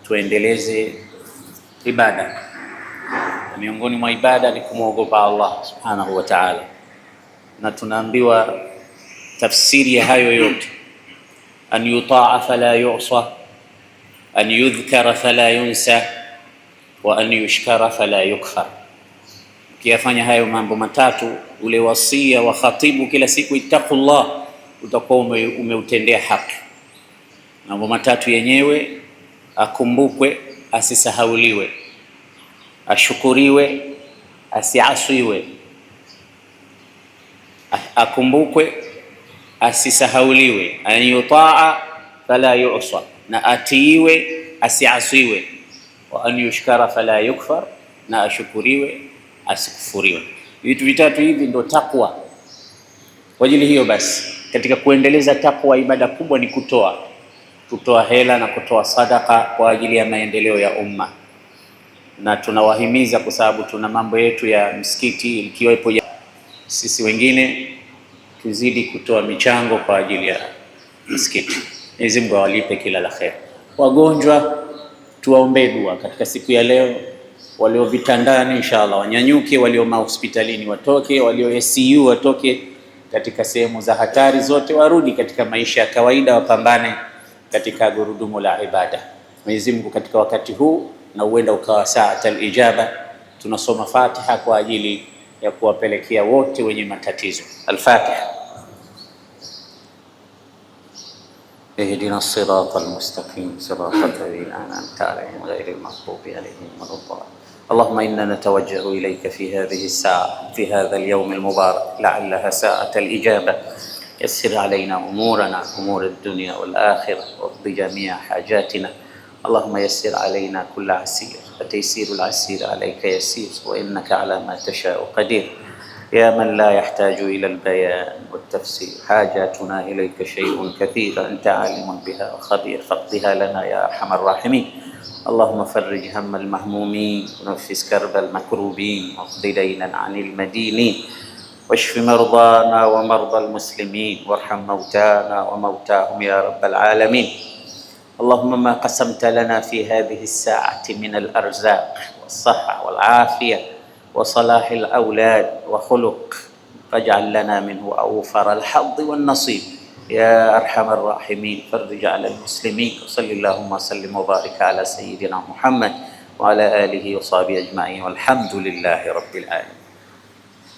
tuendeleze ibada. Miongoni mwa ibada ni kumwogopa Allah subhanahu wa ta'ala, na tunaambiwa tafsiri ya hayo yote, an yutaa fala yu'sa, an yudhkara fala yunsa, wa an yushkara fala yukfar. Ukiyafanya hayo mambo matatu, ule wasia wa khatibu kila siku ittaqullah, utakuwa umeutendea haki. Mambo matatu yenyewe: akumbukwe, asisahauliwe; ashukuriwe, asiaswiwe. Akumbukwe, asisahauliwe, an yutaa fala yu'sa, na atiiwe, asiaswiwe, wa an yushkara fala yukfar, na ashukuriwe, asikufuriwe. Vitu vitatu hivi ndo takwa. Kwa ajili hiyo basi, katika kuendeleza takwa, ibada kubwa ni kutoa hela na kutoa sadaka kwa ajili ya maendeleo ya umma, na tunawahimiza kwa sababu tuna mambo yetu ya msikiti ikiwepo, sisi wengine tuzidi kutoa michango kwa ajili ya msikiti. Mwenyezi Mungu awalipe kila la kheri. Wagonjwa tuwaombee dua katika siku ya leo, walio vitandani inshallah wanyanyuke, walio mahospitalini watoke, walio ICU watoke, katika sehemu za hatari zote warudi katika maisha ya kawaida, wapambane katika gurudumu la ibada. Mwenyezi Mungu katika wakati huu, na huenda ukawa saatal ijaba, tunasoma Fatiha kwa ajili ya kuwapelekea wote wenye matatizo. Al-Fatiha. Ihdina as-siratal mustaqim, siratal ladhina an'amta alayhim ghayril maghdubi alayhim waladdallin. اللهم إنا نتوجه إليك في هذه الساعة، في هذا اليوم المبارك، لعلها ساعة الإجابة. يسر علينا أمورنا، أمور الدنيا والآخرة، واقض جميع حاجاتنا. اللهم يسر علينا كل عسير، فتيسير العسير عليك يسير، وإنك على ما تشاء قدير. يا من لا يحتاج إلى البيان والتفسير، حاجاتنا إليك شيء كثير، أنت عالم بها وخبير، فاقضها لنا يا أرحم الراحمين. اللهم فرج هم المهمومين، ونفس كرب المكروبين، واقض دينا عن المدينين، واشف مرضانا ومرضى المسلمين، وارحم موتانا وموتاهم يا رب العالمين. اللهم ما قسمت لنا في هذه الساعة من الأرزاق والصحة والعافية وصلاح الأولاد وخلق، فاجعل لنا منه أوفر الحظ والنصيب يا أرحم الراحمين. فرج على المسلمين، وصلى اللهم وسلم وبارك على سيدنا محمد وعلى آله وصحبه أجمعين، والحمد لله رب العالمين.